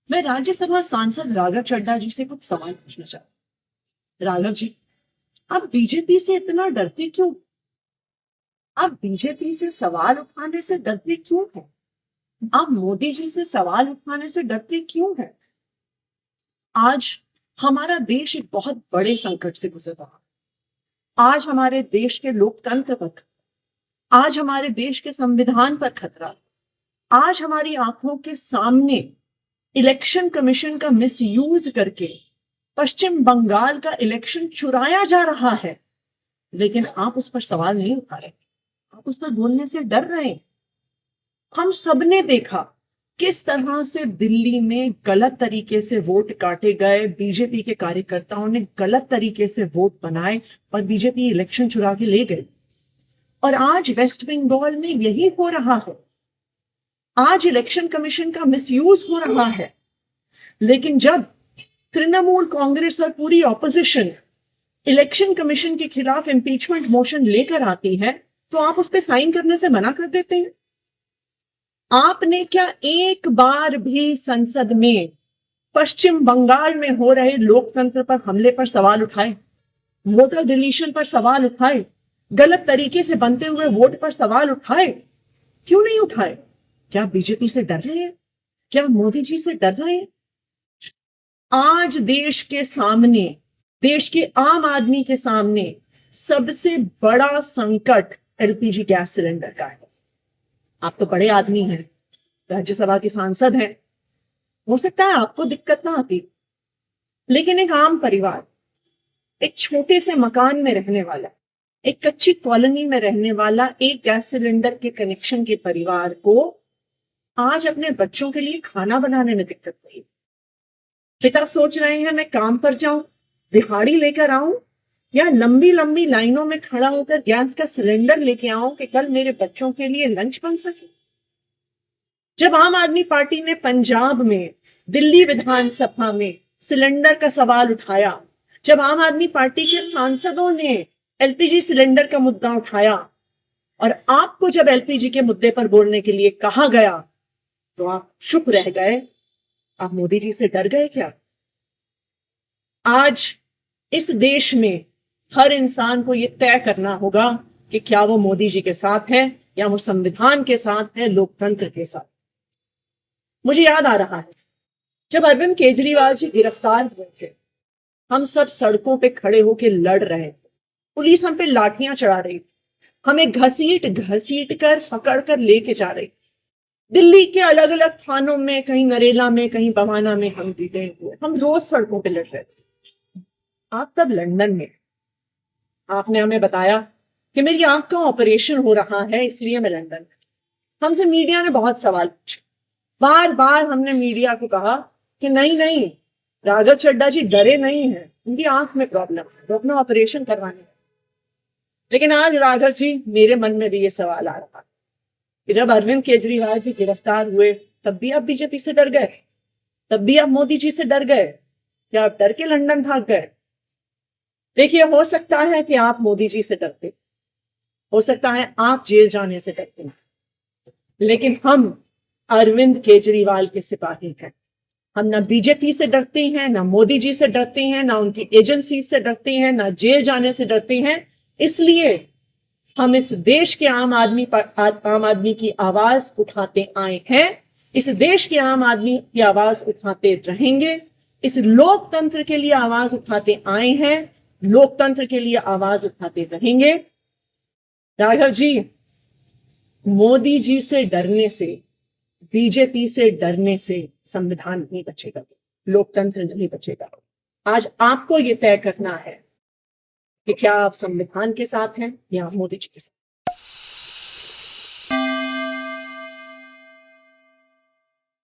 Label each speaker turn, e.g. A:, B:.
A: मैं राज्यसभा सांसद राघव चड्ढा जी से कुछ सवाल पूछना चाहती हूँ। राघव जी, आप बीजेपी से इतना डरते क्यों? आप बीजेपी से सवाल उठाने से डरते क्यों हैं? आप मोदी जी से सवाल उठाने से डरते क्यों हैं? आज हमारा देश एक बहुत बड़े संकट से गुजर रहा है। आज हमारे देश के लोकतंत्र पर, आज हमारे देश के संविधान पर खतरा। आज हमारी आंखों के सामने इलेक्शन कमीशन का मिसयूज करके पश्चिम बंगाल का इलेक्शन चुराया जा रहा है, लेकिन आप उस पर सवाल नहीं उठा रहे। आप उस पर बोलने से डर रहे हैं। हम सबने देखा किस तरह से दिल्ली में गलत तरीके से वोट काटे गए। बीजेपी के कार्यकर्ताओं ने गलत तरीके से वोट बनाए और बीजेपी इलेक्शन चुरा के ले गई। और आज वेस्ट बंगाल में यही हो रहा है। आज इलेक्शन कमीशन का मिसयूज हो रहा है। लेकिन जब तृणमूल कांग्रेस और पूरी ऑपोजिशन इलेक्शन कमीशन के खिलाफ इंपीचमेंट मोशन लेकर आती है, तो आप उस पर साइन करने से मना कर देते हैं। आपने क्या एक बार भी संसद में पश्चिम बंगाल में हो रहे लोकतंत्र पर हमले पर सवाल उठाए? वोटर डिलीशन पर सवाल उठाए? गलत तरीके से बनते हुए वोट पर सवाल उठाए? क्यों नहीं उठाए? क्या बीजेपी से डर रहे हैं? क्या मोदी जी से डर रहे हैं? आज देश के सामने, देश के आम आदमी के सामने सबसे बड़ा संकट एलपीजी गैस सिलेंडर का है। आप तो बड़े आदमी हैं, राज्यसभा के सांसद हैं, हो सकता है आपको दिक्कत ना आती, लेकिन एक आम परिवार, एक छोटे से मकान में रहने वाला, एक कच्ची कॉलोनी में रहने वाला एक गैस सिलेंडर के कनेक्शन के परिवार को आज अपने बच्चों के लिए खाना बनाने में दिक्कत हुई। पिता सोच रहे हैं मैं काम पर जाऊं, दिहाड़ी लेकर आऊं, या लंबी लंबी लाइनों में खड़ा होकर गैस का सिलेंडर लेके आऊं कि कल मेरे बच्चों के लिए लंच बन सके। जब आम आदमी पार्टी ने पंजाब में, दिल्ली विधानसभा में सिलेंडर का सवाल उठाया, जब आम आदमी पार्टी के सांसदों ने एलपीजी सिलेंडर का मुद्दा उठाया, और आपको जब एलपीजी के मुद्दे पर बोलने के लिए कहा गया, तो आप चुप रह गए। आप मोदी जी से डर गए क्या? आज इस देश में हर इंसान को यह तय करना होगा कि क्या वो मोदी जी के साथ है या वो संविधान के साथ है, लोकतंत्र के साथ। मुझे याद आ रहा है जब अरविंद केजरीवाल जी गिरफ्तार हुए थे, हम सब सड़कों पे खड़े होकर लड़ रहे थे। पुलिस हम पे लाठियां चढ़ा रही थी, हमें घसीट घसीट कर पकड़ कर लेके जा रही थी। दिल्ली के अलग अलग थानों में, कहीं नरेला में, कहीं बवाना में हम डिटेन हुए। हम रोज सड़कों पे लड़ रहे थे। आप तब लंदन में, आपने हमें बताया कि मेरी आंख का ऑपरेशन हो रहा है, इसलिए मैं लंदन में। हमसे मीडिया ने बहुत सवाल पूछे। बार बार हमने मीडिया को कहा कि नहीं नहीं, राघव चड्ढा जी डरे नहीं हैं, उनकी आंख में प्रॉब्लम है, वो अपना ऑपरेशन करवाने। लेकिन आज राघव जी, मेरे मन में भी ये सवाल आ रहा कि जब अरविंद केजरीवाल जी गिरफ्तार हुए, तब भी आप बीजेपी से डर गए? तब भी आप मोदी जी से डर गए? क्या आप डर के लंदन भाग गए? देखिए, हो सकता है कि आप मोदी जी से डरते, हो सकता है आप जेल जाने से डरते हैं, लेकिन हम अरविंद केजरीवाल के सिपाही हैं। हम ना बीजेपी से डरते हैं, ना मोदी जी से डरते हैं, ना उनकी एजेंसी से डरते हैं, ना जेल जाने से डरते हैं। इसलिए हम इस देश के आम आदमी की आवाज उठाते आए हैं। इस देश के आम आदमी की आवाज उठाते रहेंगे। इस लोकतंत्र के लिए आवाज उठाते आए हैं, लोकतंत्र के लिए आवाज उठाते रहेंगे। राघव जी, मोदी जी से डरने से, बीजेपी से डरने से संविधान नहीं बचेगा, लोकतंत्र नहीं बचेगा। आज आपको यह तय करना है कि क्या आप संविधान के साथ हैं या मोदी जी के साथ।